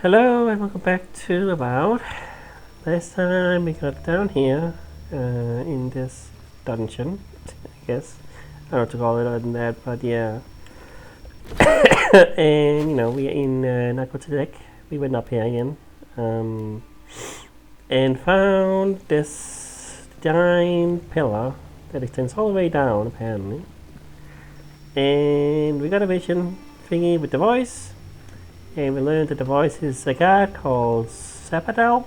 Hello and welcome back to Avowed. Last time we got down here in this dungeon, I guess. I don't know what to call it other than that, but yeah. And we are in Narcotic. We went up here again and found this giant pillar that extends all the way down, apparently. And we got a vision thingy with the voice. And we learned that the voice is a guy called Avowed,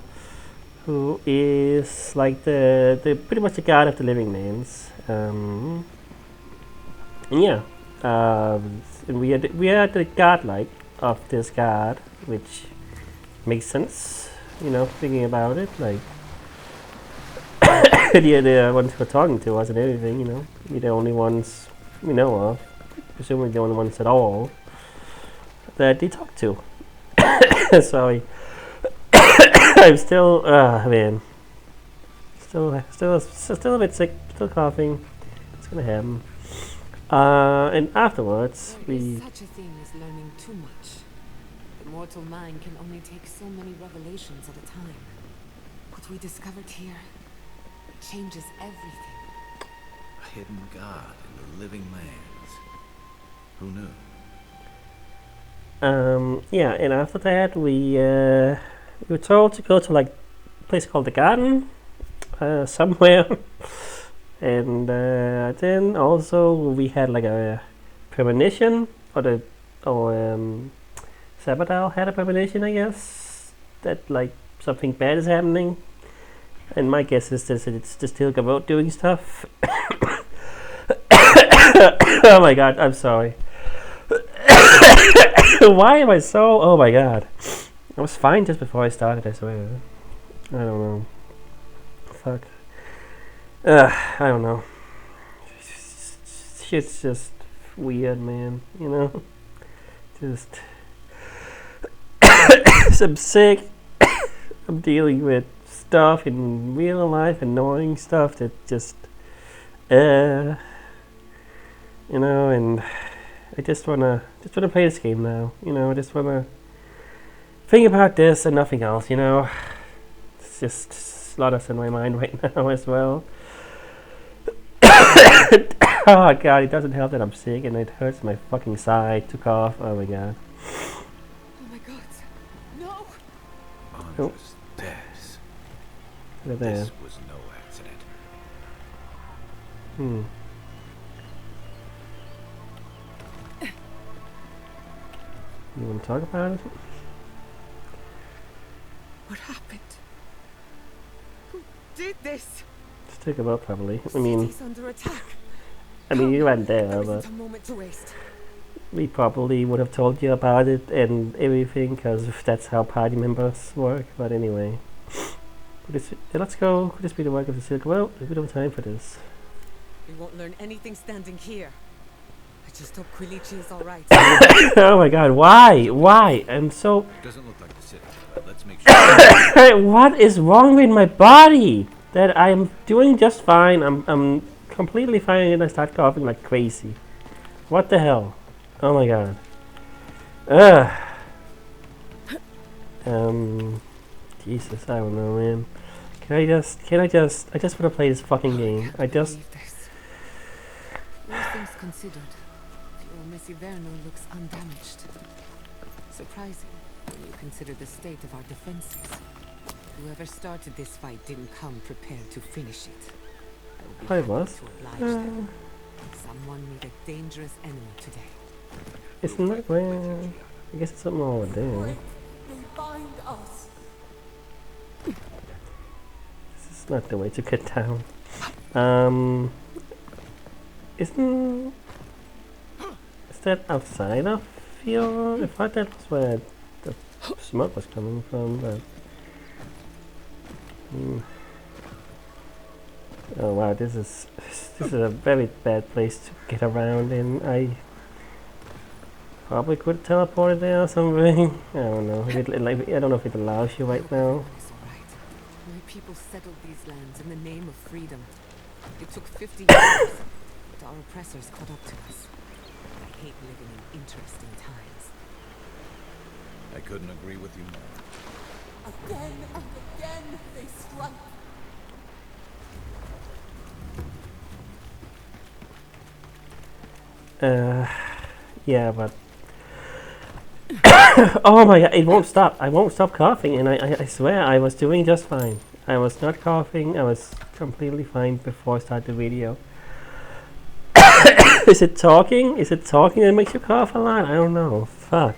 who is like the pretty much the god of the living lands. And yeah, and we are the godlike of this god, which makes sense. Thinking about it, like the ones we're talking to us and everything. We're the only ones we know of, presumably the only ones at all that they talk to. Sorry. I'm still, man. Still a bit sick, still coughing. It's gonna happen. And afterwards, we... Such a thing as learning too much. The mortal mind can only take so many revelations at a time. What we discovered here, it changes everything. A hidden god in the living lands. Who knew? Yeah, and after that we were told to go to like a place called the Garden somewhere. And then also we had like a premonition, or Sabadell had a premonition, I guess, that like something bad is happening. And my guess is that it's just still about doing stuff. Oh my god, I'm sorry. Why am I so... Oh my god. I was fine just before I started, I swear. I don't know. Fuck. I don't know. Shit's just weird, man. Just... I'm sick. I'm dealing with stuff in real life, annoying stuff that just... and... I just wanna play this game now. I just wanna think about this and nothing else. It's just slaughters in my mind right now as well. Oh god, it doesn't help that I'm sick and it hurts my fucking side to cough. Oh my god. Oh my god, no! Oh. This Look at that. This was no accident. You want to talk about it? What happened? Who did this? Let's talk about probably. City's under attack. You went there, There but isn't a moment to waste. we probably would have told you about it and everything, because that's how party members work. But anyway, let's go. Could this be the work of the Silk? Well, we don't have time for this. We won't learn anything standing here. I just hope Quilichi is alright. Oh my god, why? Why? I'm so... It doesn't look like the city, but let's make sure. What is wrong with my body? That I'm doing just fine. I'm completely fine and I start coughing like crazy. What the hell? Oh my god. Jesus, I don't know, man. I just want to play this fucking game. All things considered, Miss Iverno looks undamaged. Surprising when you consider the state of our defenses. Whoever started this fight didn't come prepared to finish it. I was. Someone made a dangerous enemy today. Isn't that well? I guess it's something over there. They bind us. This is not the way to get down. Is that outside of here? I thought that was where the smoke was coming from, but... Oh wow, this is a very bad place to get around in. I probably could teleport there or something. I don't know. I don't know if it allows you right now. It's all right. My people settled these lands in the name of freedom. It took 50 years, but our oppressors caught up to us. I hate living in interesting times. I couldn't agree with you more. Again and again they strike. Yeah, but oh my god, it won't stop. I won't stop coughing, and I swear I was doing just fine. I was not coughing. I was completely fine before I started the video. Is it talking? Is it talking that makes you cough a lot? I don't know. Fuck.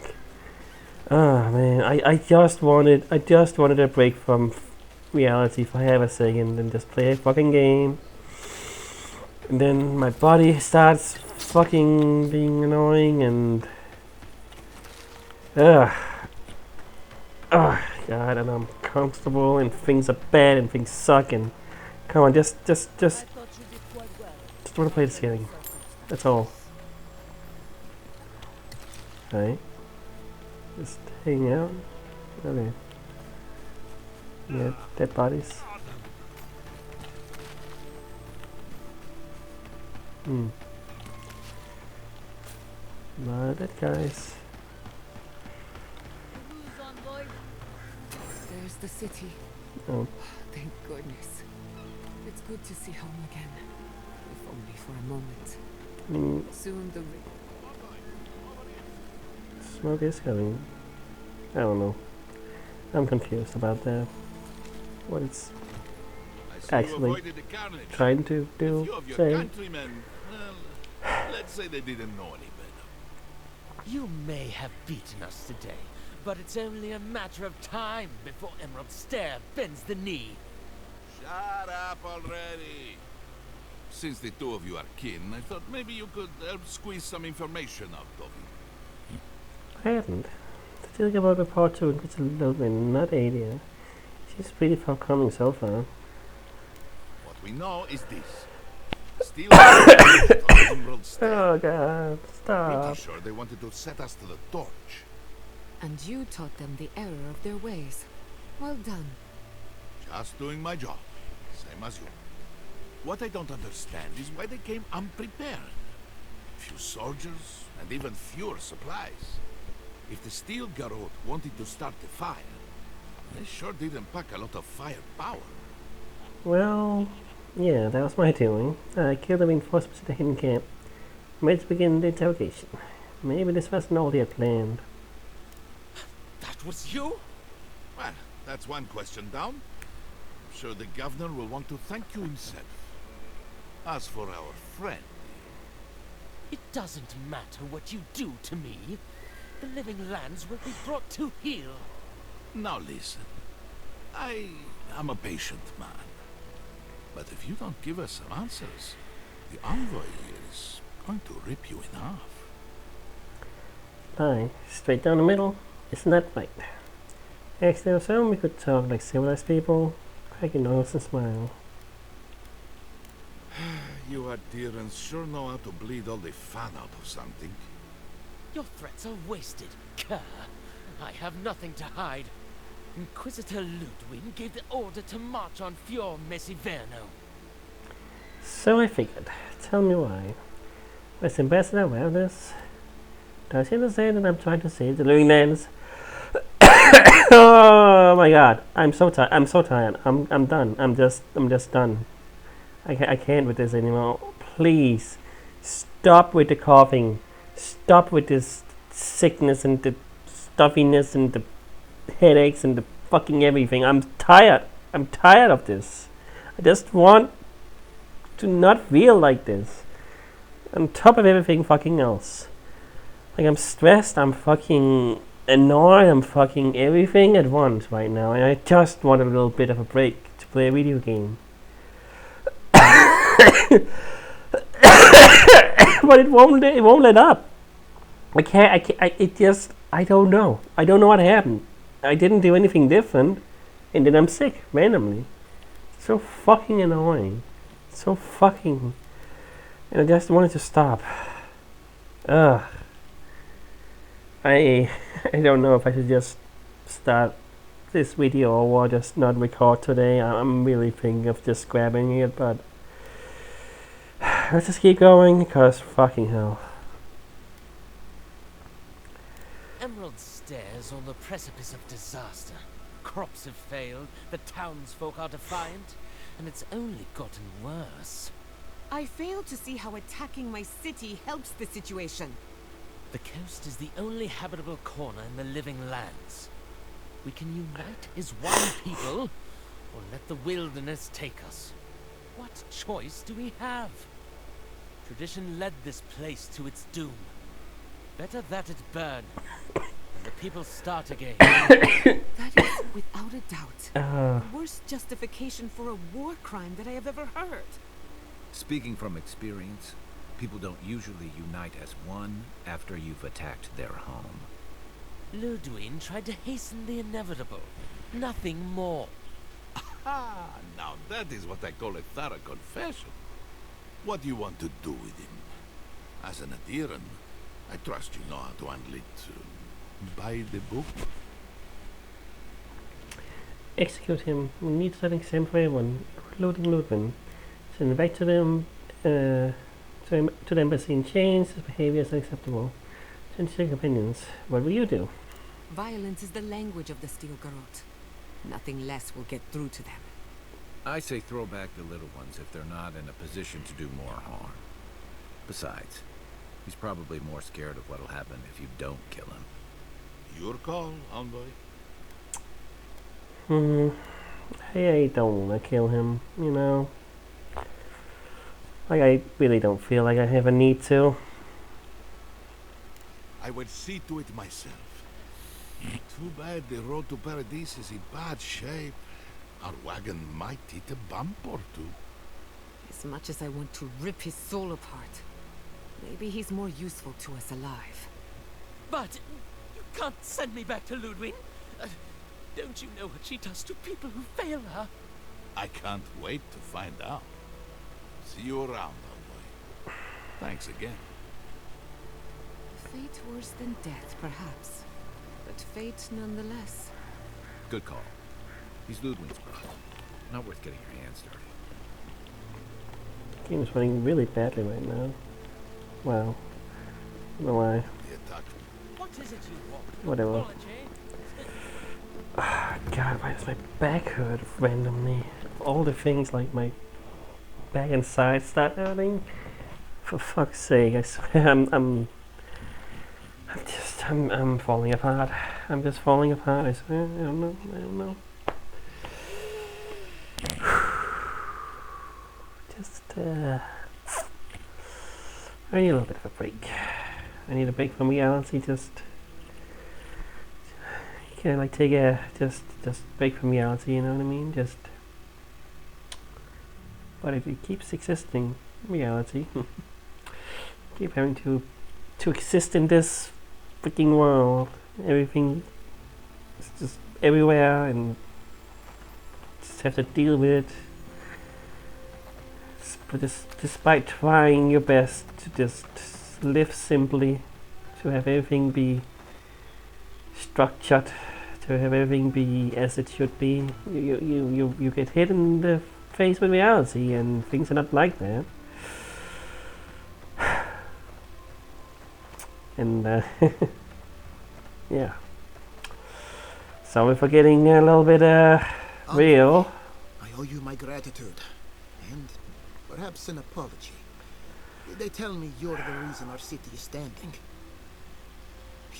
Oh man, I just wanted a break from reality for half a second and just play a fucking game. And then my body starts fucking being annoying and oh god, and I'm comfortable and things are bad and things suck and come on, just want to play this game. That's all. Right? Just hang out. Okay. Yeah, dead bodies. Lot of dead guys. There's the city. Oh. Thank goodness. It's good to see home again. If only for a moment. Soon the Smoke is coming. I don't know. I'm confused about that. What it's actually trying to do. Say. Let's say they didn't know any better. You may have beaten us today, but it's only a matter of time before Emerald Stair bends the knee. Shut up already. Since the two of you are kin, I thought maybe you could help squeeze some information out of him. I haven't. Still about report to it's a little bit, not Adia. She's pretty forthcoming so far. What we know is this. Steal Emerald Stair. Oh god, stop. Pretty sure they wanted to set us to the torch. And you taught them the error of their ways. Well done. Just doing my job. Same as you. What I don't understand is why they came unprepared. Few soldiers, and even fewer supplies. If the Steel Garrote wanted to start the fire, they sure didn't pack a lot of firepower. Well, yeah, that was my doing. I killed the reinforcements at the hidden camp. Made to begin the interrogation. Maybe this wasn't all they had planned. That was you? Well, that's one question down. I'm sure the governor will want to thank you himself. As for our friend... It doesn't matter what you do to me. The living lands will be brought to heel. Now listen. I am a patient man. But if you don't give us some answers, the envoy here is going to rip you in half. Aye, straight down the middle. Isn't that right? Actually, so we could talk like civilized people, crack your nose and smile. You Ardirans sure know how to bleed all the fun out of something. Your threats are wasted, cur. I have nothing to hide. Inquisitor Ludwig gave the order to march on Fior Mesiverno. So I figured. Tell me why. Was Ambassador aware of this? Does he understand that I'm trying to save the living lands? Oh my god. I'm so tired. I'm done. I'm just done. I can't with this anymore. Please stop with the coughing. Stop with this sickness and the stuffiness and the headaches and the fucking everything. I'm tired. I'm tired of this. I just want to not feel like this. On top of everything fucking else. Like I'm stressed, I'm fucking annoyed, I'm fucking everything at once right now. And I just want a little bit of a break to play a video game. But it won't let up. I don't know what happened. I didn't do anything different, and then I'm sick randomly. So fucking annoying. So fucking, and I just wanted to stop. Ugh. I don't know if I should just start this video or just not record today. I'm really thinking of just grabbing it, but let's just keep going, because fucking hell. Emerald stares on the precipice of disaster. Crops have failed, the townsfolk are defiant, and it's only gotten worse. I fail to see how attacking my city helps the situation. The coast is the only habitable corner in the living lands. We can unite as one people, or let the wilderness take us. What choice do we have? Tradition led this place to its doom. Better that it burn, and the people start again. That is, without a doubt, the worst justification for a war crime that I have ever heard. Speaking from experience, people don't usually unite as one after you've attacked their home. Ludwig tried to hasten the inevitable. Nothing more. Ah, now that is what I call a thorough confession. What do you want to do with him? As an adherent, I trust you know how to handle it. By the book? Execute him. We need something same for everyone, including Ludwig. Send him back to them, to the embassy in chains. His behavior is unacceptable. Change your opinions. What will you do? Violence is the language of the Stilgarot. Nothing less will get through to them. I say throw back the little ones if they're not in a position to do more harm. Besides, he's probably more scared of what'll happen if you don't kill him. Your call, envoy. I don't want to kill him, you know. Like, I really don't feel like I have a need to. I will see to it myself. Too bad the road to Paradise is in bad shape. Our wagon might hit a bump or two. As much as I want to rip his soul apart, maybe he's more useful to us alive. But you can't send me back to Ludwig. Don't you know what she does to people who fail her? I can't wait to find out. See you around, envoy. Thanks again. Fate worse than death, perhaps. But fate nonetheless. Good call. He's Ludwig's brother. Not worth getting your hands dirty. Game is running really badly right now. Wow. I don't know why. The attack. What is it you want? Whatever. Apology? God, why does my back hurt randomly? All the things like my back and side start hurting. For fuck's sake, I swear I'm falling apart. I'm just falling apart, I swear. I don't know. Just I need a little bit of a break. I need a break from reality, just can I like take a just break from reality, you know what I mean? But if it keeps existing reality, keep having to exist in this freaking world, everything is just everywhere and just have to deal with it. But despite trying your best to just live simply, to have everything be structured, to have everything be as it should be, you get hit in the face with reality, and things are not like that. And yeah. Sorry for getting a little bit real. I owe you my gratitude, and perhaps an apology. They tell me you're the reason our city is standing.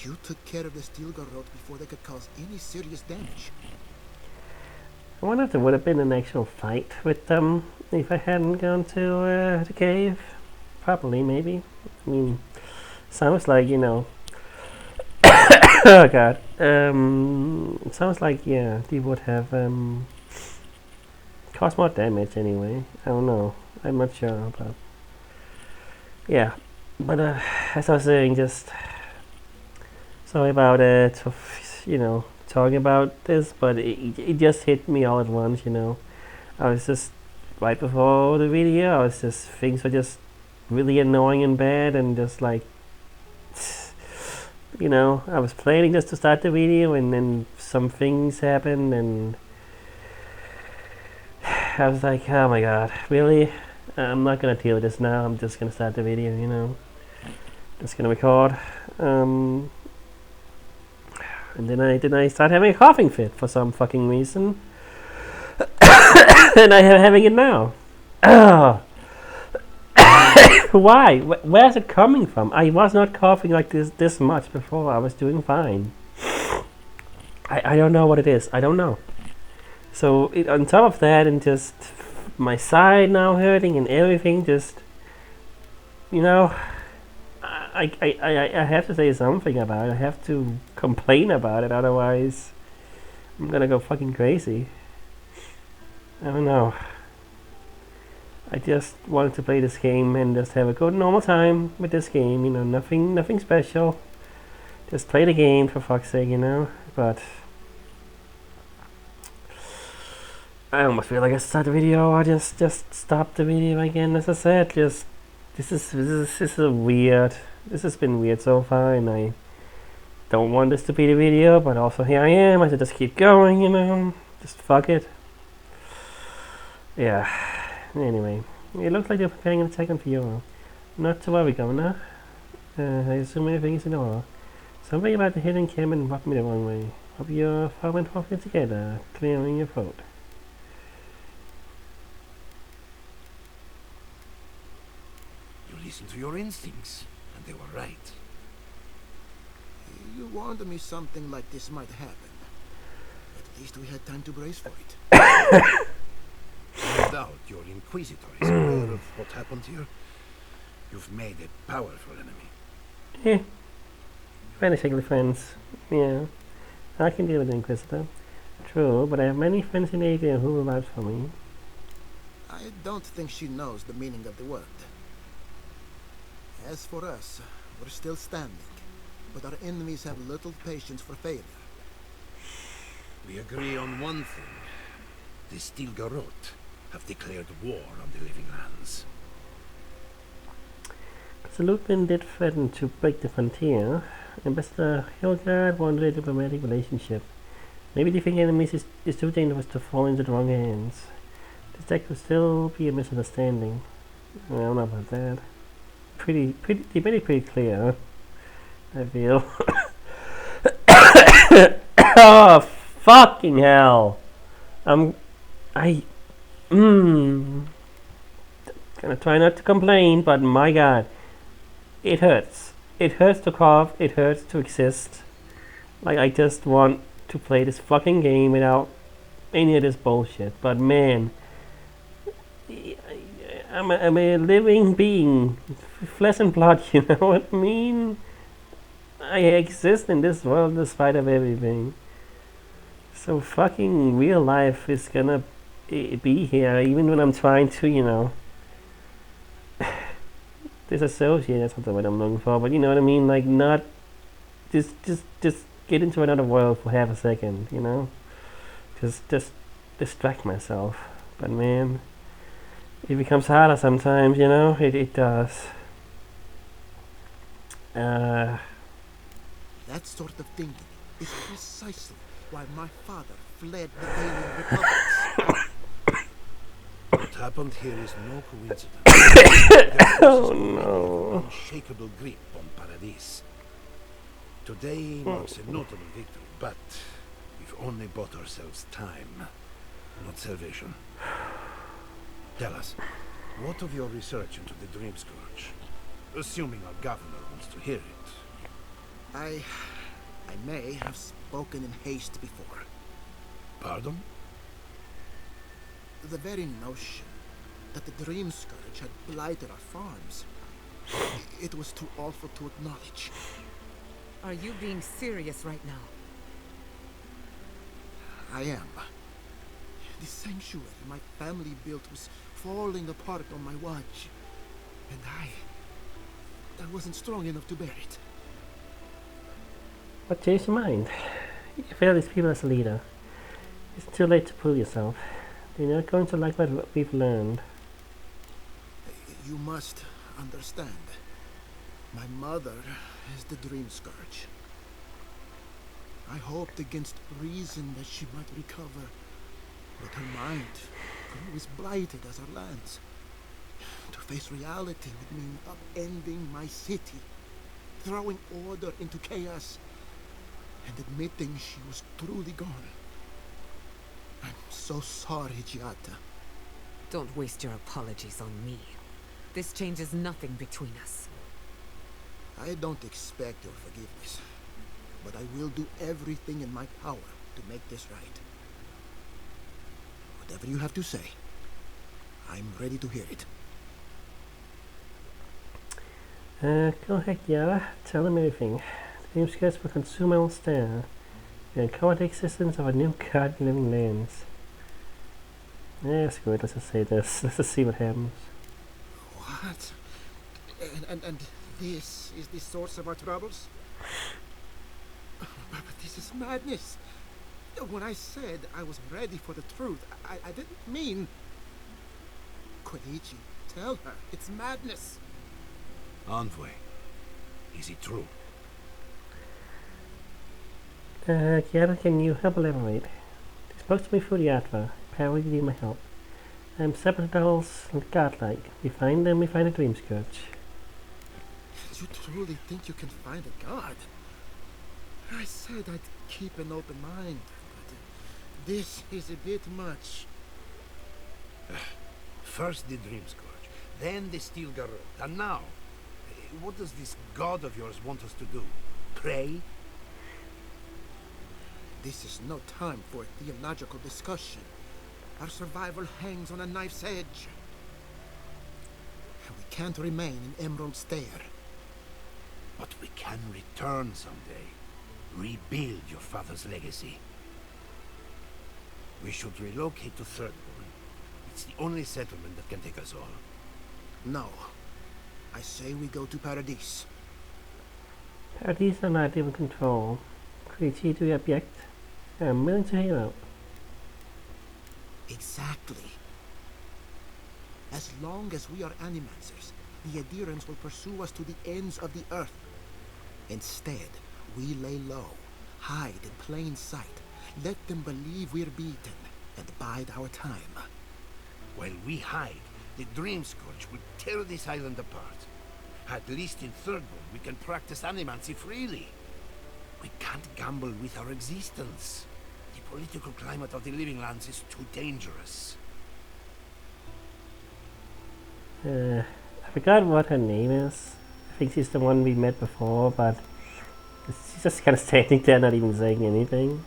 You took care of the Stilgarot before they could cause any serious damage. I wonder if there would have been an actual fight with them if I hadn't gone to the cave. Probably, maybe. I mean, sounds like, you know. Oh god. It sounds like, yeah, they would have caused more damage anyway. I don't know. I'm not sure, but yeah. But as I was saying, just sorry about it, you know, talking about this, but it just hit me all at once, you know. I was just, right before the video, I was just, things were just really annoying and bad, and just like, you know, I was planning just to start the video, and then some things happened, and I was like, oh my god, really? I'm not gonna deal with this now, I'm just gonna start the video, you know. Just gonna record. And then I start having a coughing fit for some fucking reason. And I am having it now. Why? Where's it coming from? I was not coughing like this much before. I was doing fine. I don't know what it is. I don't know. So on top of that, and just my side now hurting and everything, just, you know, I have to say something about it. I have to complain about it. Otherwise, I'm gonna go fucking crazy. I don't know. I just wanted to play this game and just have a good normal time with this game. You know, nothing special. Just play the game for fuck's sake, you know. But I almost feel like I start the video or just stop the video again. As I said, just this is a weird. This has been weird so far, and I don't want this to be the video. But also here I am. I should just keep going, you know. Just fuck it. Yeah. Anyway, it looks like they're preparing an attack on Fiora. Not to worry, Governor. I assume everything is in order. Something about the hidden cabin rubbed me the wrong way. Hope you're following properly together, clearing your throat. You listened to your instincts, and they were right. You warned me something like this might happen. At least we had time to brace for it. No doubt your Inquisitor is aware of what happened here. You've made a powerful enemy. Yeah. Vanishingly friends. Yeah. I can deal with the Inquisitor. True, but I have many friends in Asia who will vouch for me. I don't think she knows the meaning of the word. As for us, we're still standing, but our enemies have little patience for failure. We agree on one thing. The Stilgarot have declared war on the living lands. The Lupin did threaten to break the frontier. Ambassador Hilgard wanted a diplomatic relationship. Maybe the think enemies is too dangerous to fall into the wrong hands. This deck could still be a misunderstanding. I don't know about that. They made it pretty clear, I feel. Oh, fucking hell! Gonna try not to complain, but my god, it hurts. It hurts to cough. It hurts to exist. Like, I just want to play this fucking game without any of this bullshit. But man, I'm a living being, flesh and blood. You know what I mean? I exist in this world despite of everything. So fucking real life is gonna be here, even when I'm trying to, you know, disassociate. That's not the word I'm looking for, but you know what I mean. Like, not just get into another world for half a second, you know. Just distract myself. But man, it becomes harder sometimes, you know. It does. That sort of thinking is precisely why my father fled the Alien Republics. What happened here is no coincidence. Oh no. Unshakable grip on Paradis. Today marks a notable victory, but we've only bought ourselves time, not salvation. Tell us, what of your research into the Dream Scourge? Assuming our governor wants to hear it. I may have spoken in haste before. Pardon? The very notion that the Dream Scourge had blighted our farms, it was too awful to acknowledge. Are you being serious right now? I am. The sanctuary my family built was falling apart on my watch, and I wasn't strong enough to bear it. What changed your mind? You failed these people as a leader. It's too late to prove yourself. They're not going to like what we've learned. You must understand. My mother is the Dream Scourge. I hoped against reason that she might recover, but her mind grew as blighted as our lands. To face reality would mean upending my city, throwing order into chaos. and admitting she was truly gone. I'm so sorry, Giada. Don't waste your apologies on me. This changes nothing between us. I don't expect your forgiveness, but I will do everything in my power to make this right. Whatever you have to say, I'm ready to hear it. Go ahead, Yara. Tell him everything. The Dreamskirts will consume our star. We uncover the existence of a new god in living lands. Yeah, screw it. Let's just say this. Let's just see what happens. What? And this is the source of our troubles? But this is madness. When I said I was ready for the truth, I didn't mean... Koichi, tell her. It's madness. Envoy, is it true? Yara, can you help elaborate? They spoke to me through the Atva. Apparently they need my help. Separate dolls and godlike. We find them, we find a dream scourge. You truly think you can find a god? I said I'd keep an open mind, but this is a bit much. First the Dream Scourge, then the Steel Garrote, and now, what does this god of yours want us to do? Pray? This is no time for a theological discussion. Our survival hangs on a knife's edge. We can't remain in Emerald Stair. But we can return someday. Rebuild your father's legacy. We should relocate to Thirdborn. It's the only settlement that can take us all. No. I say we go to Paradise. Paradise are not even control. Creature to the object. I'm willing to hear out. Exactly. As long as we are animancers, the adherents will pursue us to the ends of the earth. Instead, we lay low, hide in plain sight, let them believe we're beaten, and bide our time. While we hide, the Dream Scourge will tear this island apart. At least in Thirdborn, we can practice animancy freely. We can't gamble with our existence. The political climate of the Living Lands is too dangerous. I forgot what her name is. I think she's the one we met before, but she's just kind of standing there, not even saying anything.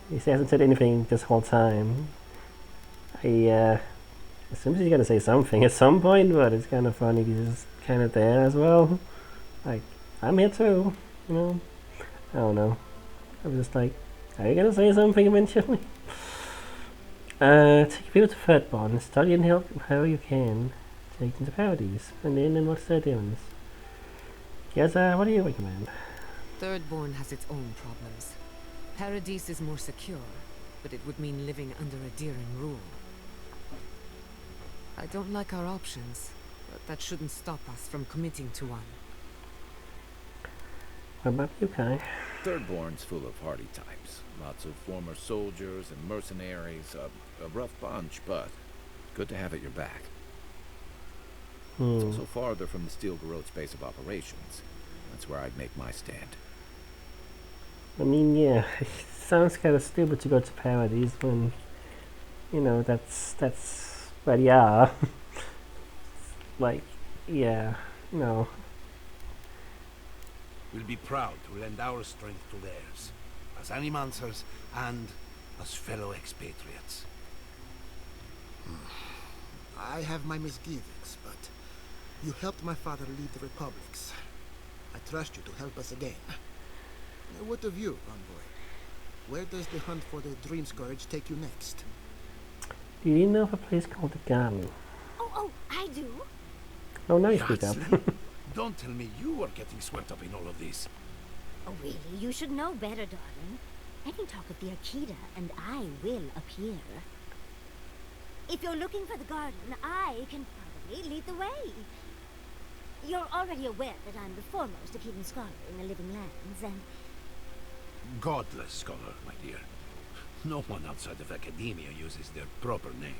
She hasn't said anything this whole time. I assume she's gonna say something at some point, but it's kind of funny because she's kind of there as well. Like, I'm here too, you know? I don't know. I was just like, are you gonna say something eventually? Take people to Thirdborn, study and help however you can. Take them to Paradise, and then what's their difference? Yes, what do you recommend? Thirdborn has its own problems. Paradise is more secure, but it would mean living under a Diran rule. I don't like our options, but that shouldn't stop us from committing to one. What about you, Kai? Thirdborn's full of hardy types. Lots of former soldiers and mercenaries. A rough bunch, but good to have at your back. It's also farther from the Steel Garrote's base of operations. That's where I'd make my stand. I mean, yeah, it sounds kind of stupid to go to Paradise when, you know, that's where they are. Like, yeah, no. We'll be proud to lend our strength to theirs, as animancers and as fellow expatriates. I have my misgivings, but you helped my father lead the republics. I trust you to help us again. What of you, Envoy? Where does the hunt for the Dream Scourge take you next? Do you know of a place called the Garden? Oh, I do. Oh, now you speak up. Yatsli, don't tell me you are getting swept up in all of this. Oh, really? You should know better, darling. I can talk with the Akita, and I will appear. If you're looking for the garden, I can probably lead the way. You're already aware that I'm the foremost Akitan scholar in the Living Lands, and... Godless scholar, my dear. No one outside of academia uses their proper name.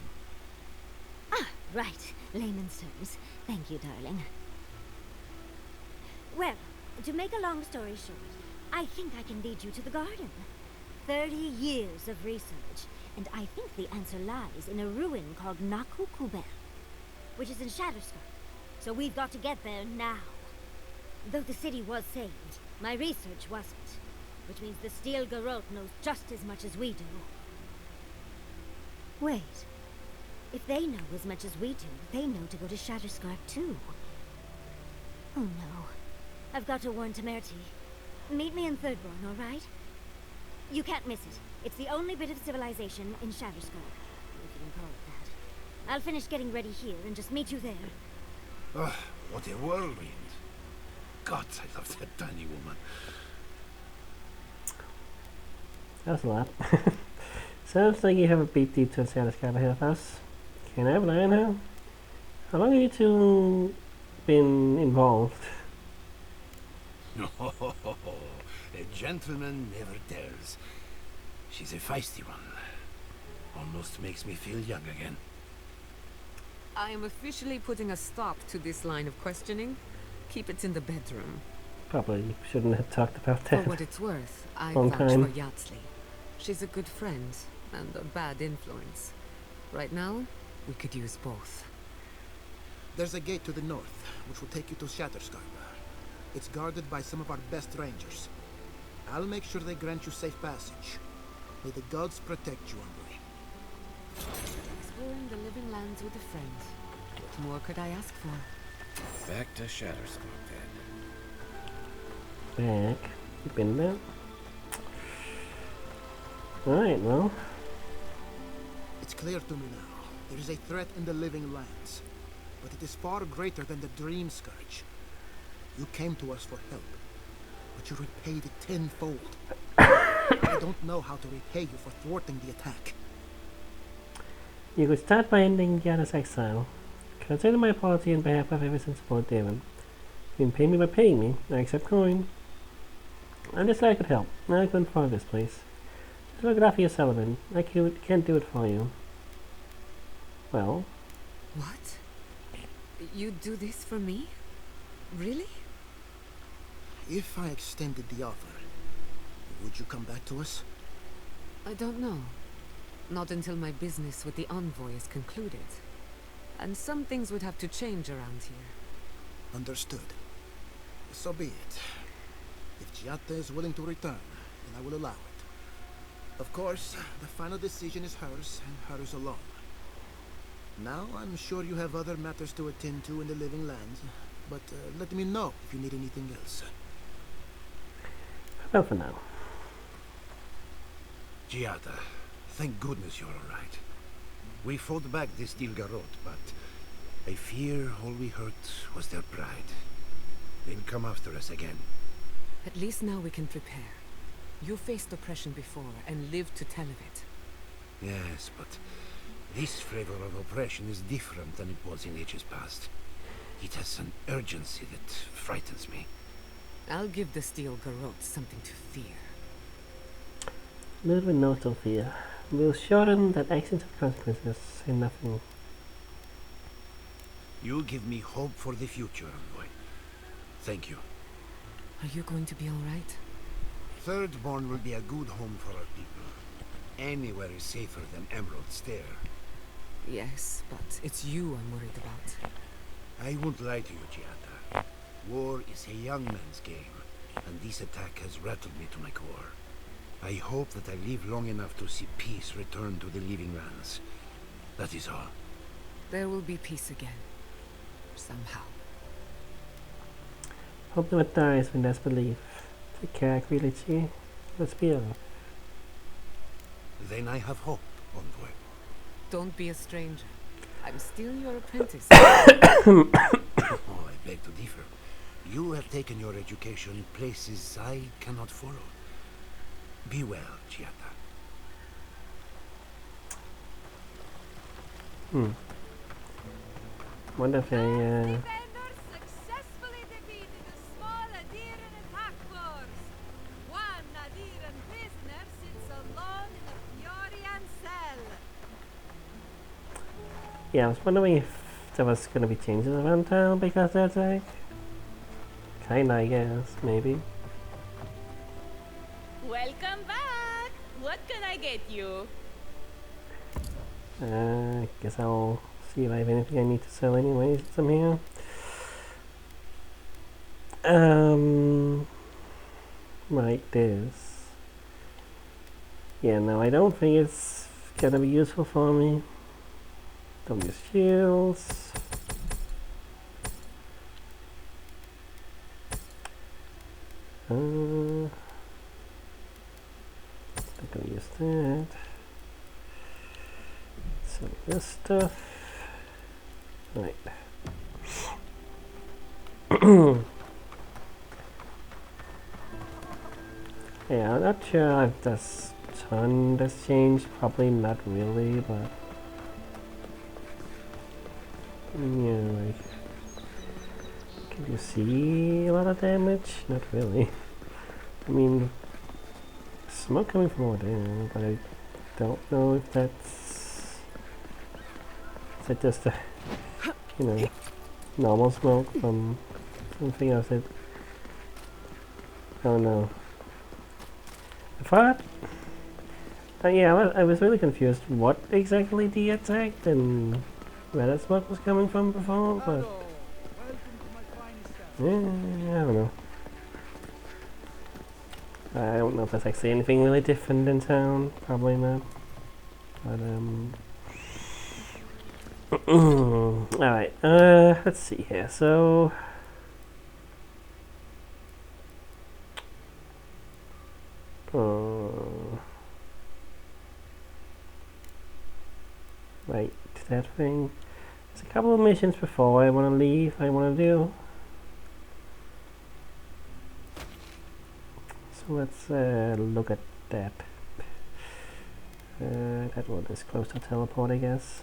Ah, right. Layman's terms. Thank you, darling. Well, to make a long story short, I think I can lead you to the garden. 30 years of research, and I think the answer lies in a ruin called Nakukuber, which is in Shatterskull. So we've got to get there now. Though the city was saved, my research wasn't, which means the Steel Garrote knows just as much as we do. Wait. If they know as much as we do, they know to go to Shatterskull too. Oh no. I've got to warn Temerty. Meet me in Thirdborn, all right? You can't miss it. It's the only bit of civilization in Shatterskull, if you can call it that. I'll finish getting ready here and just meet you there. Ugh, what a whirlwind. God, I love that tiny woman. That's a lot. Sounds like you have a big detour Shatterskull ahead of us. Can I have an eye on her? How long have you two been involved? A gentleman never tells. She's a feisty one. Almost makes me feel young again. I am officially putting a stop to this line of questioning. Keep it in the bedroom. Probably shouldn't have talked about For that. what it's worth, I Long vouch time. for Yardsley. She's a good friend and a bad influence. Right now, we could use both. There's a gate to the north, which will take you to Shatterskull. It's guarded by some of our best rangers. I'll make sure they grant you safe passage. May the gods protect you on the way. Exploring the living lands with a friend. What more could I ask for? Back to Shatterskull then. Back. You've been there. Alright, well. It's clear to me now. There is a threat in the living lands. But it is far greater than the Dream Scourge. You came to us for help. But you repaid it tenfold. I don't know how to repay you for thwarting the attack. You could start by ending Yana's exile. Consider my apology on behalf of every sensible demon. You can pay me by paying me. I accept coin. I'm just glad I could help. I couldn't find this place. Just look it up for you, Sullivan. I can't do it for you. Well, What? You do this for me? Really? If I extended the offer, would you come back to us? I don't know. Not until my business with the envoy is concluded. And some things would have to change around here. Understood. So be it. If Giatta is willing to return, then I will allow it. Of course, the final decision is hers, and hers alone. Now, I'm sure you have other matters to attend to in the living lands, but let me know if you need anything else. well for now. Giada, thank goodness you're all right. We fought back the Steel Garrote, but I fear all we hurt was their pride. They'll come after us again. At least now we can prepare. You faced oppression before and lived to tell of it. Yes, but this flavor of oppression is different than it was in ages past. It has an urgency that frightens me. I'll give the Steel Garrote something to fear. Little note of fear. We'll shorten that actions of consequences and nothing. You give me hope for the future, Envoy. Thank you. Are you going to be all right? Thirdborn will be a good home for our people. Anywhere is safer than Emerald Stair. Yes, but it's you I'm worried about. I won't lie to you, Giada. War is a young man's game, and this attack has rattled me to my core. I hope that I live long enough to see peace return to the living lands. That is all. There will be peace again. Somehow. Hope no one dies when there's belief. Take care, Quilici. Let's be off. Then I have hope, Envoy. Don't be a stranger. I'm still your apprentice. Oh, I beg to differ. You have taken your education in places I cannot follow. Be well, Giada. Wonder if I, Defenders successfully defeated the small Adiran attack force. One Adiran prisoner sits alone in a Fiorian cell. yeah, I was wondering if there was gonna be changes around town because of that attack. Kinda, I guess, maybe. Welcome back. What can I get you? Guess I'll see if I have anything I need to sell anyways somehow. Like this. Yeah, no, I don't think it's gonna be useful for me. Don't use shields. Not gonna use that. Some of this stuff. Right. Yeah, I'm not sure if this ton has changed. Probably not really, but yeah, like, can you see a lot of damage? Not really. I mean, smoke coming from over there, but I don't know if that's... Is it just a, you know, normal smoke from something else? I don't know. I thought... yeah, I was really confused what exactly the attacked and where that smoke was coming from before, but... yeah, I don't know. I don't know if there's actually anything really different in town. Probably not. But, alright, let's see here. So... right, that thing. There's a couple of missions before I want to leave, I want to do. So let's look at that. That one is close to teleport, I guess.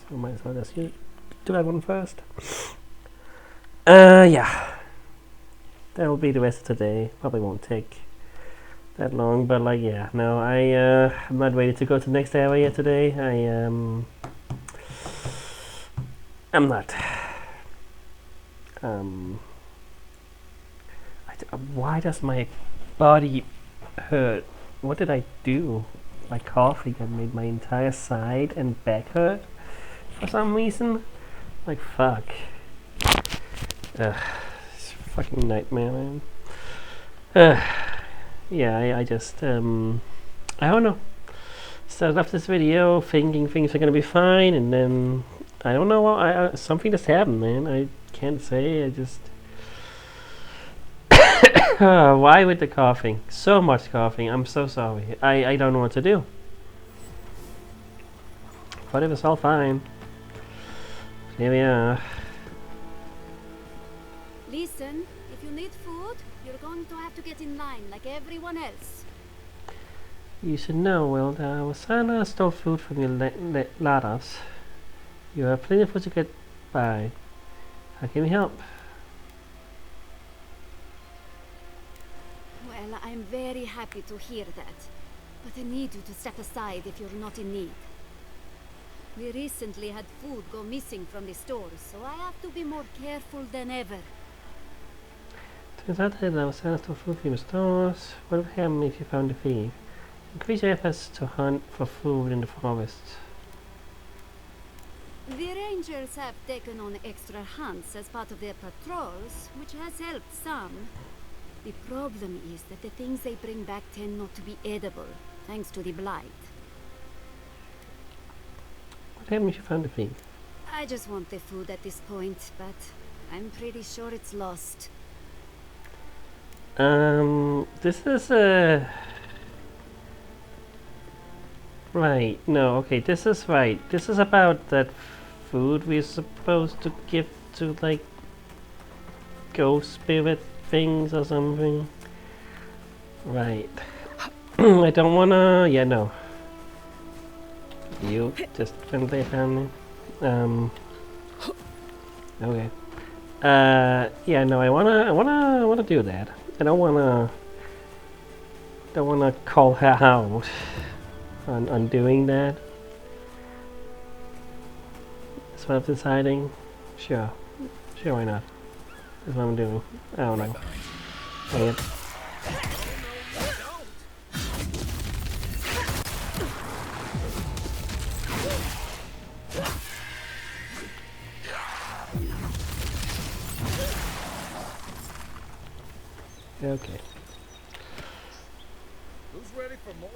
So might as well just do that one first. Yeah. That will be the rest of today. Probably won't take that long, but like, yeah, no, I'm not ready to go to the next area today. I'm not. Why does my body hurt? What did I do? My coughing that made my entire side and back hurt for some reason. Like, fuck. It's a fucking nightmare, man. Yeah, I just, I don't know. Started off this video thinking things are gonna be fine, and then, I don't know what, something just happened, man. I can't say, I just... why with the coughing? So much coughing, I'm so sorry. I don't know what to do. But it was all fine. Here we are. Listen, if you need food, you're going to have to get in line like everyone else. You should know, well, Wasana stole food from your ladders. You have plenty of food to get by. How can we help? Well, I'm very happy to hear that. But I need you to step aside if you're not in need. We recently had food go missing from the stores, so I have to be more careful than ever. Turns out that Wasana stole food from your stores. What would happen if you found a thief? Increase your efforts to hunt for food in the forest. The rangers have taken on extra hunts as part of their patrols, which has helped some. The problem is that the things they bring back tend not to be edible, thanks to the blight. What happened if you found a thief? I just want the food at this point, but I'm pretty sure it's lost. This is right, no, okay, this is right. This is about that food we're supposed to give to, like, ghost spirit things or something. Right. I don't wanna, yeah, no. You just friendly family. Okay. Yeah, no, I wanna do that. I don't wanna call her out on doing that. That's what I'm deciding. Sure, why not? That's what I'm doing. I don't know. Dang it. Okay. Who's ready for more?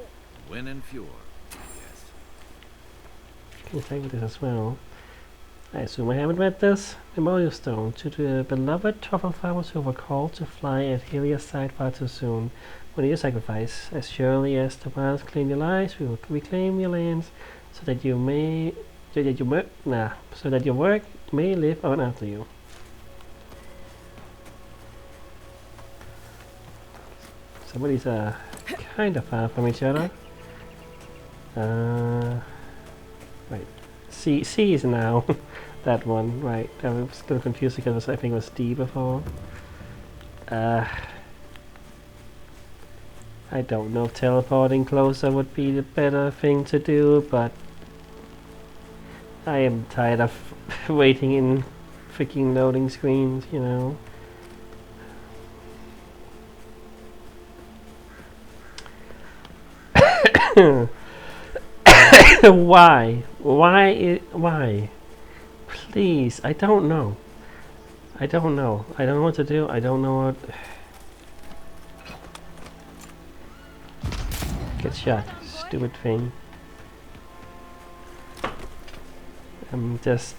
Win and Fjord. Yes. Can you take this as well? I assume I haven't read this. Memorial Stone. To the beloved truffle farmers who were called to fly at Helia's side far too soon. When you sacrifice, as surely as the wilds claim your lives, we will reclaim your lands, so that your work may live on after you. Somebody's kind of far from each other. Right. C is now that one. Right. I was kind of confused because I think it was D before. I don't know if teleporting closer would be the better thing to do, but I am tired of waiting in freaking loading screens, you know. Why? Why? Please, I don't know. I don't know what to do. I don't know what... Get shot, stupid thing. I'm just...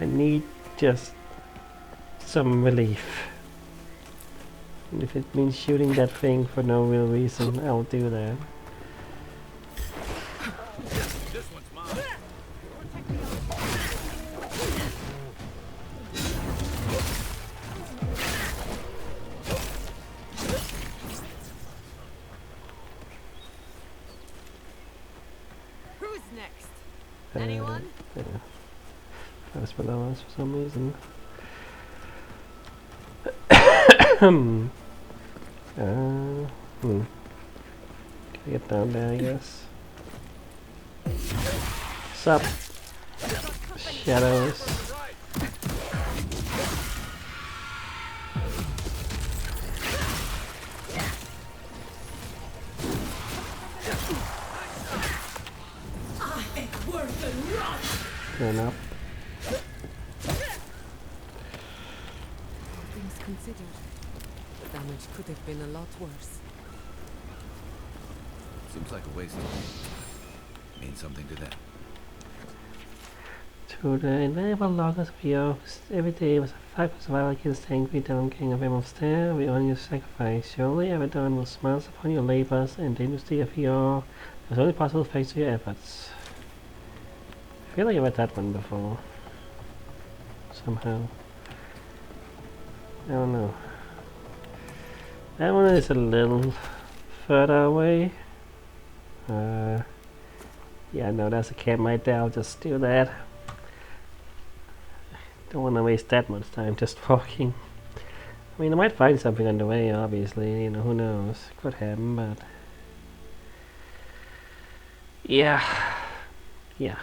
I need just some relief. And if it means shooting that thing for no real reason, I'll do that. This one's mine. Who's next? Anyone? Yeah. That was below us for some reason. Can I get down there, I guess? Sup? Shadows. Turn up. Things considered, the damage could have been a lot worse. Seems like a waste of time. Means something to them. To the invaluable loggers of yours, every day was a fight for survival against the angry Dawn King of Emerald. We honor your sacrifice. Surely Avowed will smile upon your labors, and the industry of your is only possible thanks to your efforts. I feel like I read that one before. Somehow. I don't know. That one is a little further away. Yeah, no, that's a camp right there. I'll just do that. Don't want to waste that much time just walking. I mean, I might find something on the way, obviously. You know, who knows? Could happen, but... Yeah. Yeah.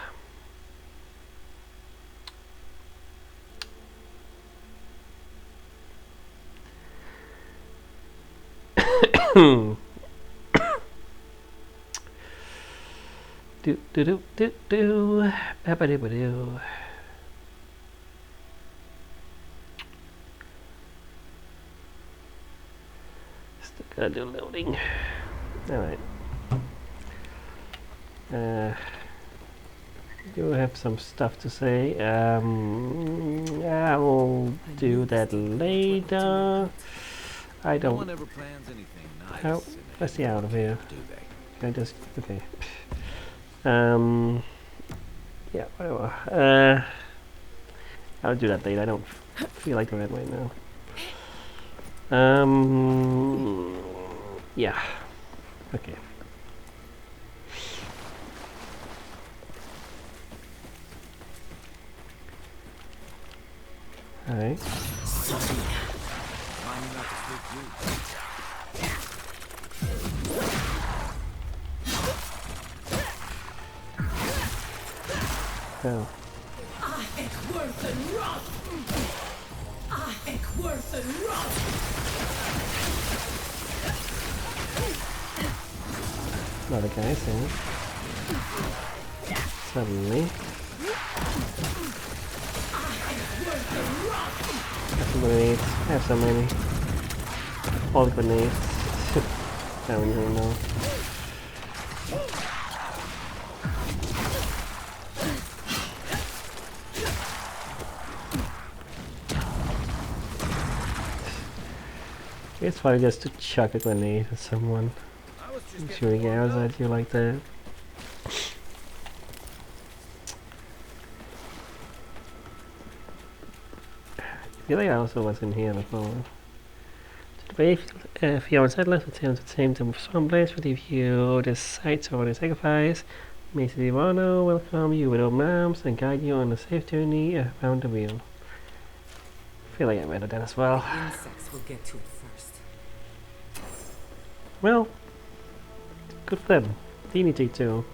Do do do do do ba do ba do. Still gotta do loading. Alright. Do have some stuff to say. I'll do that later. I don't. No one ever plans anything nice. How? Let's see out of here. Do they? Can I just okay? Yeah, whatever. I'll do that later. I don't feel like doing it right now. Yeah. Okay. All right. Mind me not to sleep through. Oh. Not a guy saying. Suddenly. Have some grenades. Have so many. all grenades. I don't even know. It's funny just to chuck a grenade at someone shooting arrows at you like that. I feel like I also was in here before. To the if you're on settlers, attempt to tame them someplace with you, the sites or the sacrifice. Macy Ivano welcome you with open arms and guide you on a safe journey around the wheel. I feel like I read that as well. The insects will get to it first. Well, good for them. DNT too.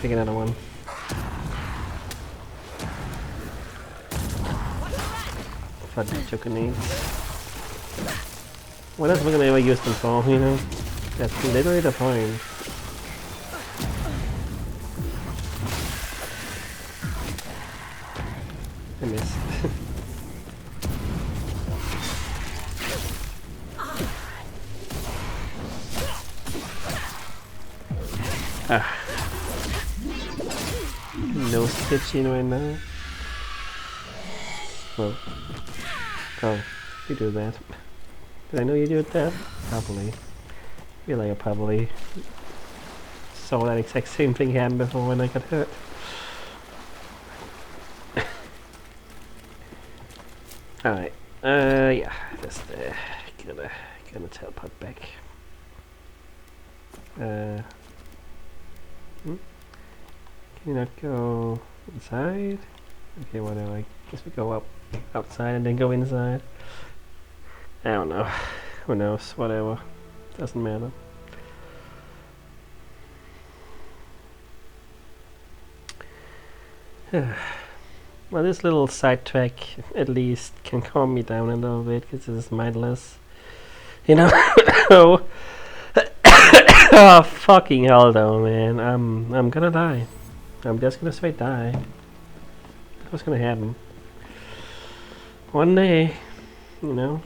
Take another one. Fucking chicken needs. What else am I gonna ever use them for, you know? That's literally the point. I missed. Ah. No stitching right now. Well. Oh, you do that. Did I know you do that? Probably. I feel like I probably saw that exact same thing happen before when I got hurt. Alright. Yeah. Just gonna teleport back. Can you not go inside? Okay, whatever. I guess we go up outside and then go inside. I don't know. Who knows? Whatever. Doesn't matter. Well, this little sidetrack at least can calm me down a little bit because this is mindless. You know? Oh, fucking hell though, man. I'm gonna die. I'm just gonna straight die. What's gonna happen? One day, you know,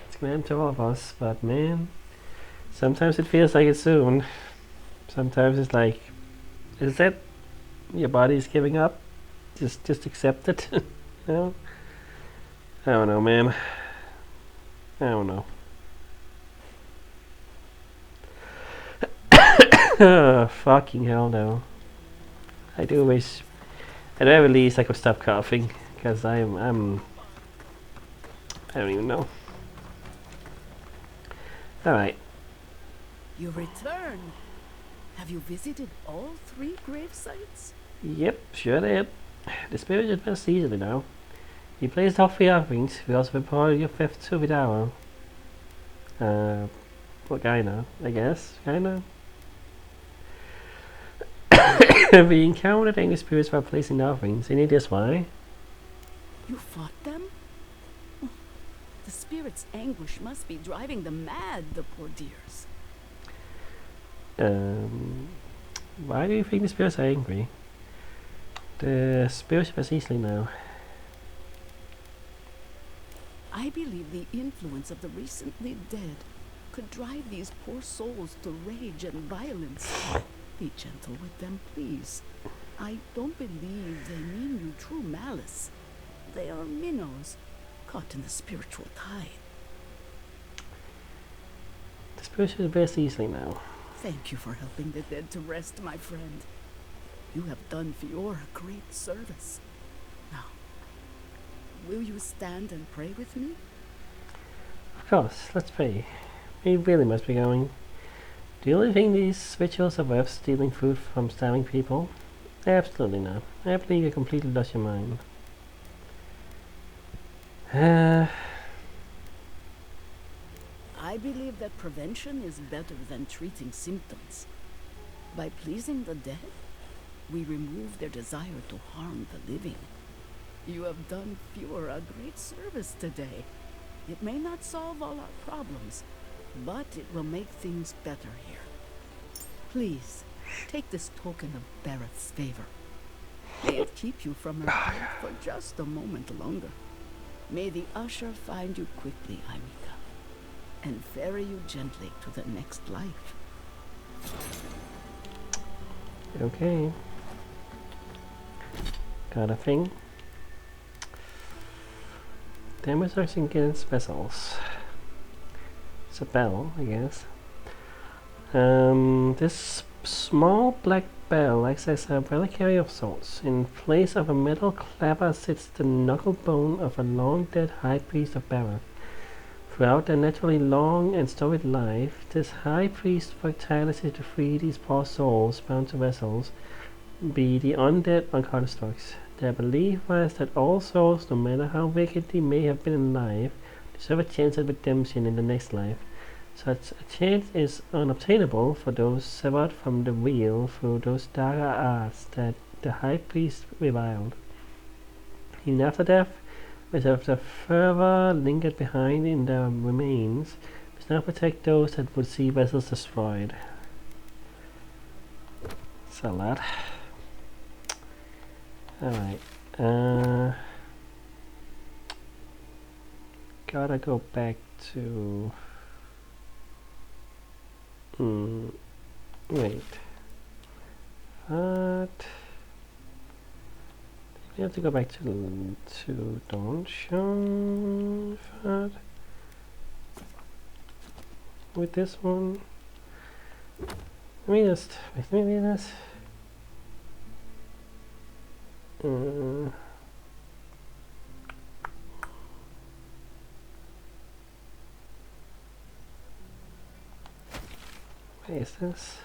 it's gonna happen to all of us, but man, sometimes it feels like it's soon. Sometimes it's like, is that your body's giving up? Just accept it, you know? I don't know, man. I don't know. Fucking hell no. I do wish at the very least I could stop coughing, because I don't even know. Alright. You return. Have you visited all 3 grave sites? Yep, sure did. The spirit is best easily now. You placed all 3 offerings. We also reported your 5th Soviet hour. Well, kinda, I guess. Kinda. We encountered angry spirits while placing the offerings. Any guess why? You fought them? The spirit's anguish must be driving them mad, the poor dears. Why do you think the spirits are angry? The spirits are easily now. I believe the influence of the recently dead could drive these poor souls to rage and violence. Be gentle with them, please. I don't believe they mean you true malice. They are minnows caught in the spiritual tide. The spirits are best easily now. Thank you for helping the dead to rest, my friend. You have done Fiora a great service. Now, will you stand and pray with me? Of course, let's pray. We really must be going. Do you really think these rituals are worth stealing food from starving people? Absolutely not. I believe you completely lost your mind. I believe that prevention is better than treating symptoms. By pleasing the dead, we remove their desire to harm the living. You have done Fiora a great service today. It may not solve all our problems, but it will make things better here. Please, take this token of Barrett's favor. May it keep you from her head for just a moment longer. May the usher find you quickly, Amika. and ferry you gently to the next life. Okay. Got a thing. Damage against vessels. It's a bell, I guess. This small black bell acts as a reliquary of sorts. In place of a metal clapper sits the knuckle bone of a long-dead high priest of Barroth. Throughout their naturally long and storied life, this high priest worked tirelessly to free these poor souls bound to vessels, be the undead or constructs. Their belief was that all souls, no matter how wicked they may have been in life, deserve a chance at redemption in the next life. Such a chance is unobtainable for those severed from the wheel through those darker arts that the high priest reviled. Even after death, which of the fervor lingered behind in their remains, must now protect those that would see vessels destroyed. It's a lot. Alright. Gotta go back to... wait. What? We have to go back to Donjon. With this one. Let me just maybe this. What is this?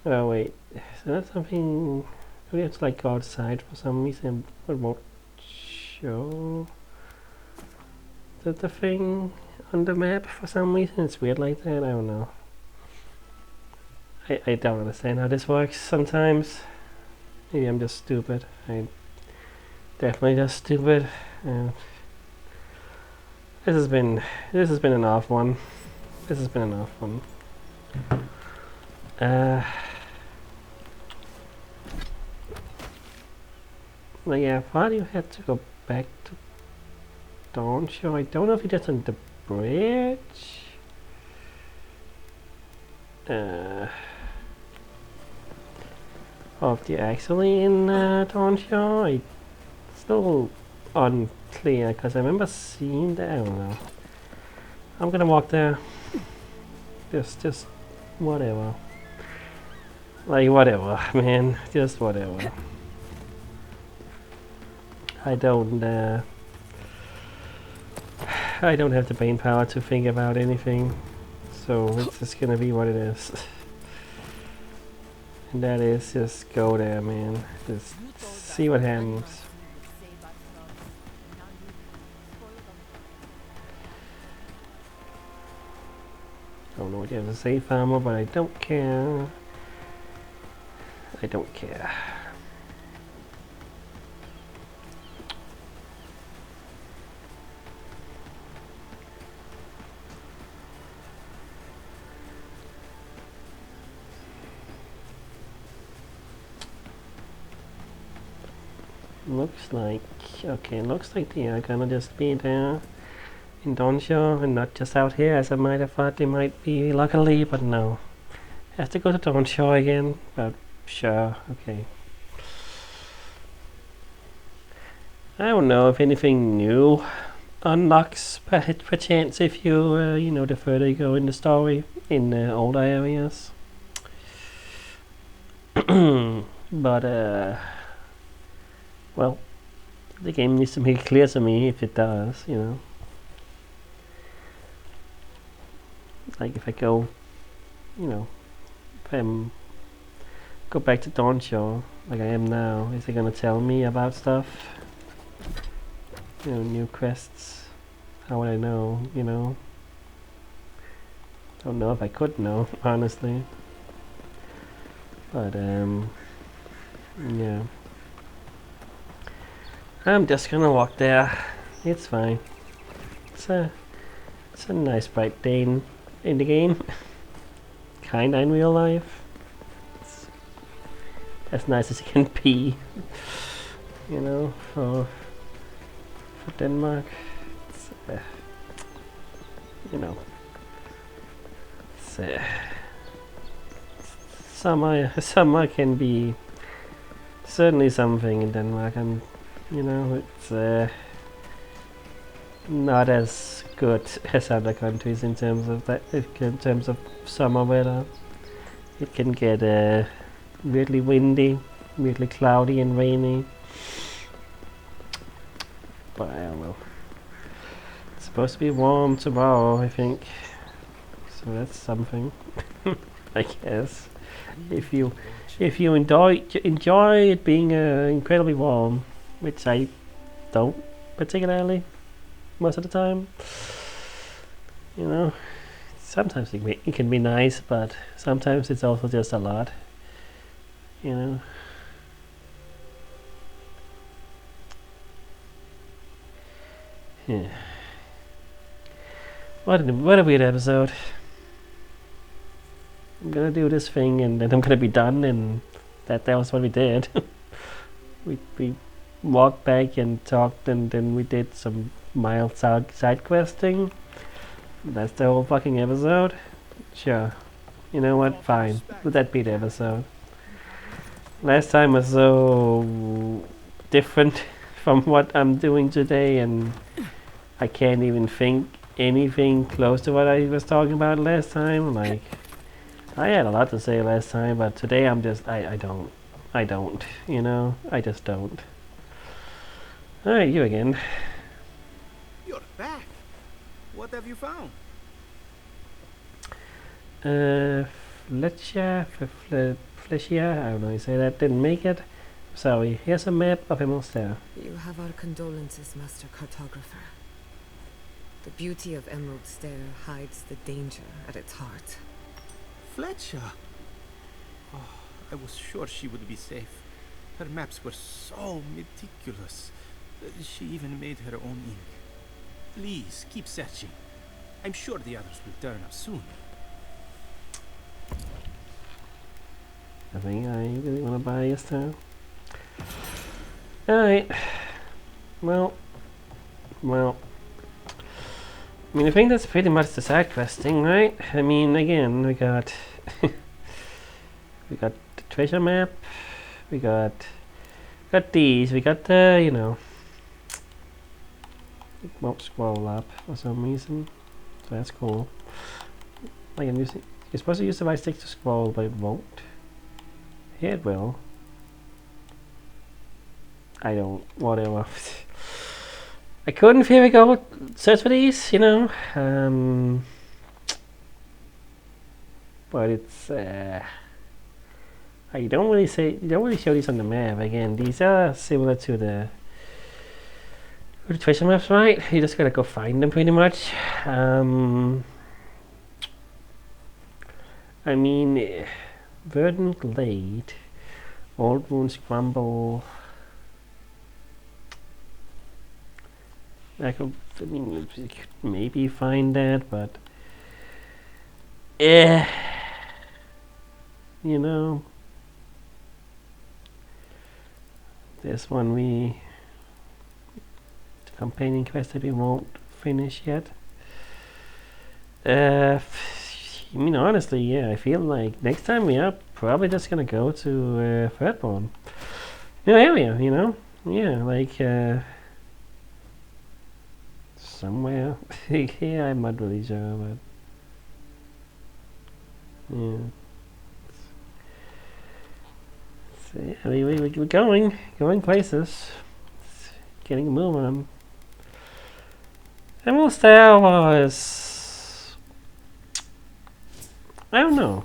Oh wait, so that's something we have to like go outside for some reason, but it won't show the thing on the map for some reason. It's weird like that, I don't know. I don't understand how this works sometimes. Maybe I'm just stupid. I'm definitely just stupid. This has been an off one. This has been an off one. Well, yeah, why do you have to go back to Donjon? I don't know if you're just on the bridge. Or if you're actually in Donjon. It's still unclear because I remember seeing that. I don't know. I'm gonna walk there. Just whatever. Like whatever, man. Just whatever. I don't have the brain power to think about anything, so it's just gonna be what it is. And that is just go there, man. Just see what happens. Don't know what you have to say, farmer, but I don't care. I don't care. Looks like, okay, looks like they are gonna just be there in Donjon and not just out here as I might have thought they might be luckily, but no. Have to go to Donjon again, but sure, okay. I don't know if anything new unlocks perchance if you, you know, the further you go in the story in older areas. But, well, the game needs to make it clear to me if it does, you know. Like if I go, you know, if I go back to Donjon like I am now, is it gonna tell me about stuff? You know, new quests. How would I know, you know? Don't know if I could know, honestly. But yeah. I'm just gonna walk there. It's fine. It's a nice bright day in the game. Kinda in real life. It's as nice as it can be. You know, for Denmark. It's, you know, summer can be certainly something in Denmark, and you know, it's not as good as other countries in terms of that. In terms of summer weather, it can get really windy, really cloudy and rainy. But I don't know. It's supposed to be warm tomorrow, I think. So that's something, I guess. If you enjoy it being incredibly warm, which I don't particularly most of the time. You know, sometimes it can be nice, but sometimes it's also just a lot. You know. Yeah. What a weird episode. I'm gonna do this thing and then I'm gonna be done, and that was what we did. we walked back and talked, and then we did some mild side questing. That's the whole fucking episode. Sure. You know what? Fine. Let that be the episode. Last time was so different from what I'm doing today, and I can't even think anything close to what I was talking about last time. Like, I had a lot to say last time, but today I'm just, I don't, you know, I just don't. Alright, you again. You're back. What have you found? Fleschia, I don't know how you say that, didn't make it. Sorry, here's a map of Emerald Stair. You have our condolences, Master Cartographer. The beauty of Emerald Stair hides the danger at its heart. Fletcher? Oh, I was sure she would be safe. Her maps were so meticulous. She even made her own ink. Please, keep searching. I'm sure the others will turn up soon. I think I really want to buy this now. Alright. Well. I mean, I think that's pretty much the side questing, right? I mean, again, we got we got the treasure map, we got these, we got the, you know, it won't scroll up for some reason, so that's cool. Like I'm using, you're supposed to use the right stick to scroll, but it won't. Here it will. I don't, whatever. I couldn't figure go search for these, you know. But it's you don't really show these on the map. Again, these are similar to the treasure maps, right? You just gotta go find them pretty much. I mean, Verdant Glade, Old Wounds Grumble. I mean, you could maybe find that, but you know, this one the companion quest that we won't finish yet. I mean, honestly, yeah, I feel like next time we are probably just gonna go to Thirdborn, area, you know, yeah, like somewhere. Yeah, I'm not really sure, but yeah. So yeah, we're going places. It's getting a move on. Emerald Stair was, I don't know.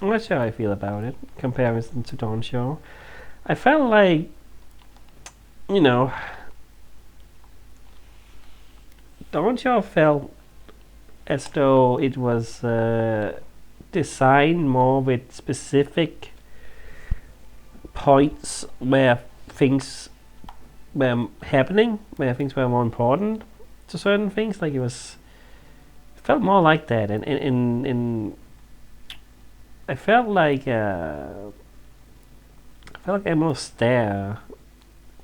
I'm not sure how I feel about it in comparison to Dawn Show. I felt like, you know, Dawn Show felt as though it was designed more with specific points where things were happening, where things were more important to certain things. Like it felt more like that, and I felt like Emerald Stair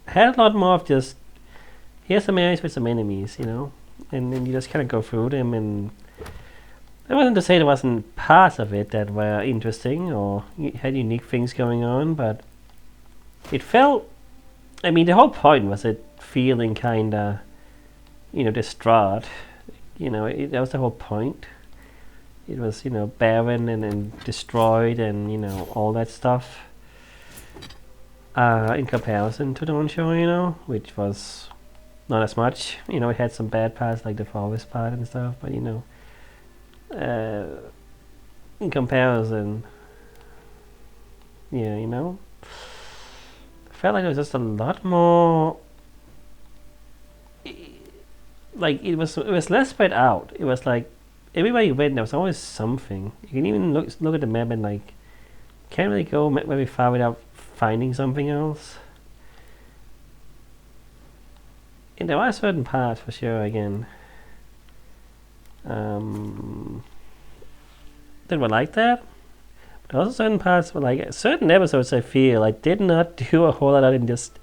had a lot more of just here's some areas with some enemies, you know. and then you just kind of go through them. And I wasn't to say there wasn't parts of it that were interesting or had unique things going on, but it felt. I mean, the whole point was it feeling kind of, distraught. That was the whole point. It was, barren and destroyed and, all that stuff. In comparison to Dawn Show, which was not as much. It had some bad parts like the forest part and stuff, but, in comparison, yeah, I felt like it was just a lot more. Like it was less spread out. It was like everywhere you went, there was always something. You can even look at the map and like can't really go very far without finding something else. And there are certain parts for sure. Again, that were like that. But also certain parts were like certain episodes. I feel I did not do a whole lot other than just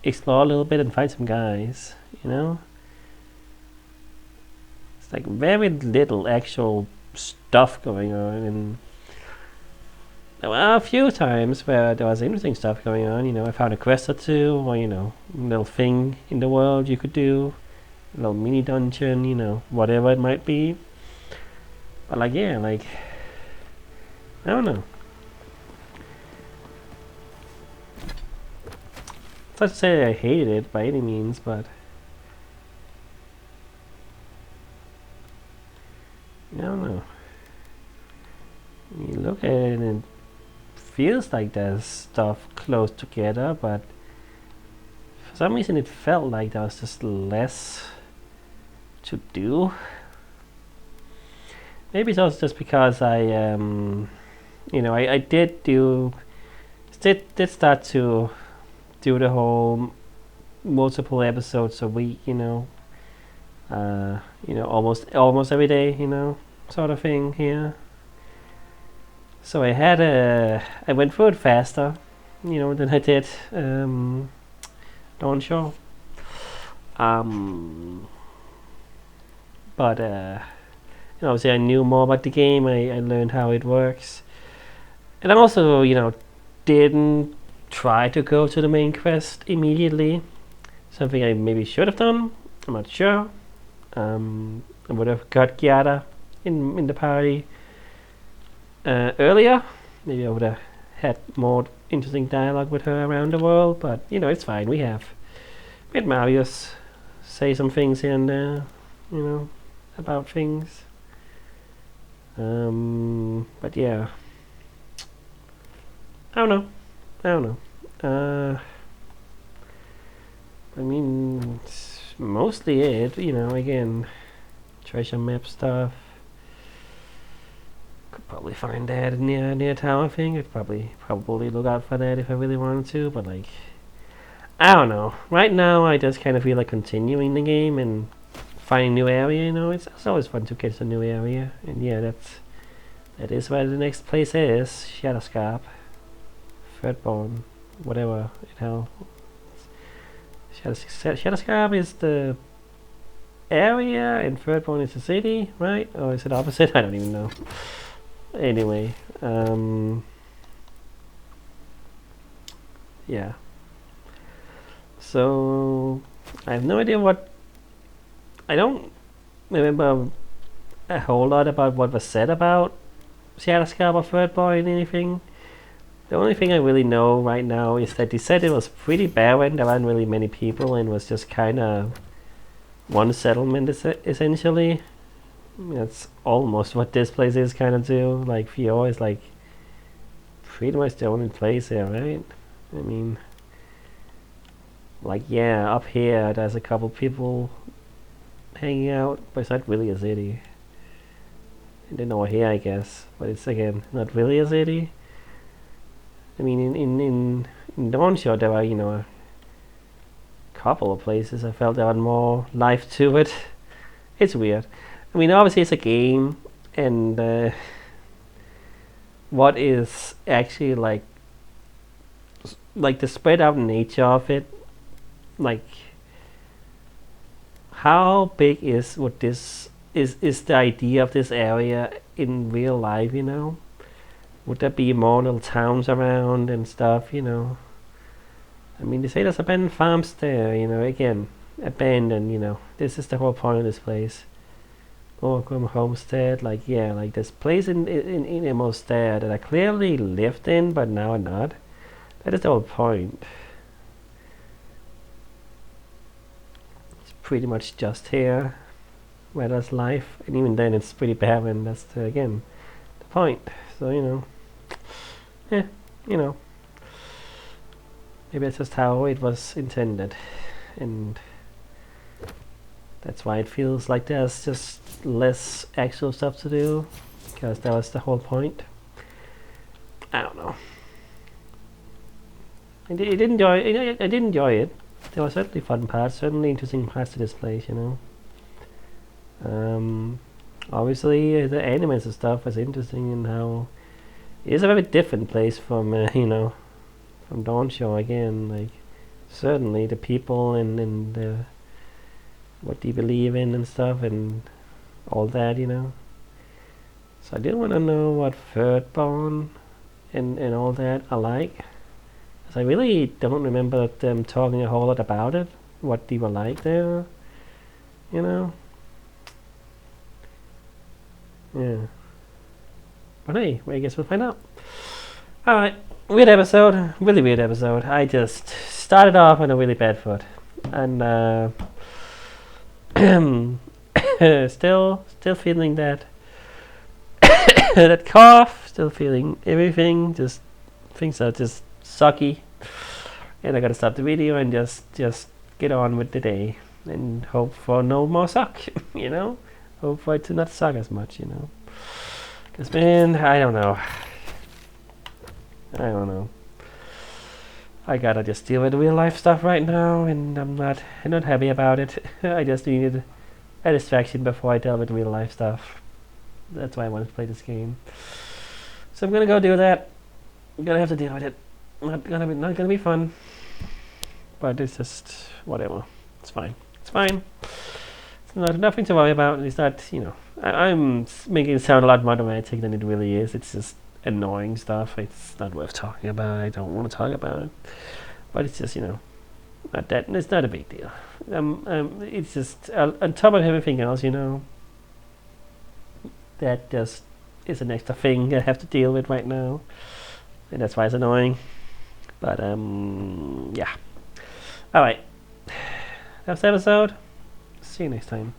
explore a little bit and find some guys. It's like very little actual stuff going on, and there were a few times where there was interesting stuff going on. I found a quest or two, or a little thing in the world you could do, a little mini dungeon, whatever it might be. But I don't know. It's not to say I hated it by any means, but I don't know. You look at it and it feels like there's stuff close together, but for some reason it felt like there was just less to do. Maybe it's also just because I did start to do the whole multiple episodes a week, almost every day, sort of thing here. So I went through it faster, than I did Dawn Show. But obviously I knew more about the game. I learned how it works. And I also, didn't try to go to the main quest immediately. Something I maybe should have done. I'm not sure. I would have got Giada in the party earlier. Maybe I would have had more interesting dialogue with her around the world. But, it's fine. We have Marius say some things here and there, about things. But yeah. I don't know. I mean, it's mostly it, again, treasure map stuff. Could probably find that near town, I think. I'd probably look out for that if I really wanted to, but I don't know. Right now, I just kind of feel like continuing the game and finding new area, It's always fun to get to a new area, and yeah, that is where the next place is, Shadowscarp. Thirdborn, whatever the hell. Shadowscarp is the area and Thirdborn is the city, right? Or is it opposite? I don't even know. Anyway, yeah. So I have no idea what. I don't remember a whole lot about what was said about Shadowscarp or Thirdborn, anything. The only thing I really know right now is that they said it was pretty barren, there weren't really many people, and was just kind of one settlement essentially. That's almost what this place is kind of too. Like Fior is like pretty much the only place here, right? I mean, yeah, up here there's a couple people hanging out, but it's not really a city. And then over here, I guess, but it's again not really a city. I mean, in Dawn Show there were, a couple of places I felt there was more life to it. It's weird. I mean, obviously it's a game, and what is actually like the spread out nature of it, like how big would this is the idea of this area in real life, you know? Would there be more little towns around and stuff, you know? I mean, they say there's abandoned farms there, you know, again, abandoned, you know. This is the whole point of this place. Overcome Homestead, like, yeah, like this place in Amos there that I clearly lived in, but now I'm not. That is the whole point. It's pretty much just here where there's life, and even then it's pretty barren. That's again the point. So, you know, yeah, you know, maybe that's just how it was intended, and that's why it feels like there's just less actual stuff to do, because that was the whole point. I don't know. I did enjoy it. There were certainly fun parts, certainly interesting parts to this place, you know. Obviously, the animals and stuff was interesting, and how it's a very different place from you know, from Dawn Show again. Like, certainly the people and the what they believe in and stuff and all that, you know. So I did want to know what Thirdborn and all that are like. Because I really don't remember them talking a whole lot about it, what they were like there, you know. Yeah. But hey, I guess we'll find out. Alright, weird episode, really weird episode. I just started off on a really bad foot. And still feeling that that cough, still feeling everything, just things are just sucky, and I gotta stop the video and just get on with the day and hope for no more suck. You know, hope for it to not suck as much, you know, because man, I don't know, I gotta just deal with real life stuff right now, and I'm not happy about it. I just needed a distraction before I deal with real life stuff. That's why I wanted to play this game. So I'm gonna go do that. I'm gonna have to deal with it. Not gonna be fun. But it's just whatever. It's fine. It's fine. It's nothing to worry about. It's not, you know. I'm making it sound a lot more dramatic than it really is. It's just annoying stuff. It's not worth talking about. I don't want to talk about it. But it's just, you know, not that. It's not a big deal. It's just on top of everything else, you know. That just is an extra thing I have to deal with right now, and that's why it's annoying. But yeah. All right. That was the episode. See you next time.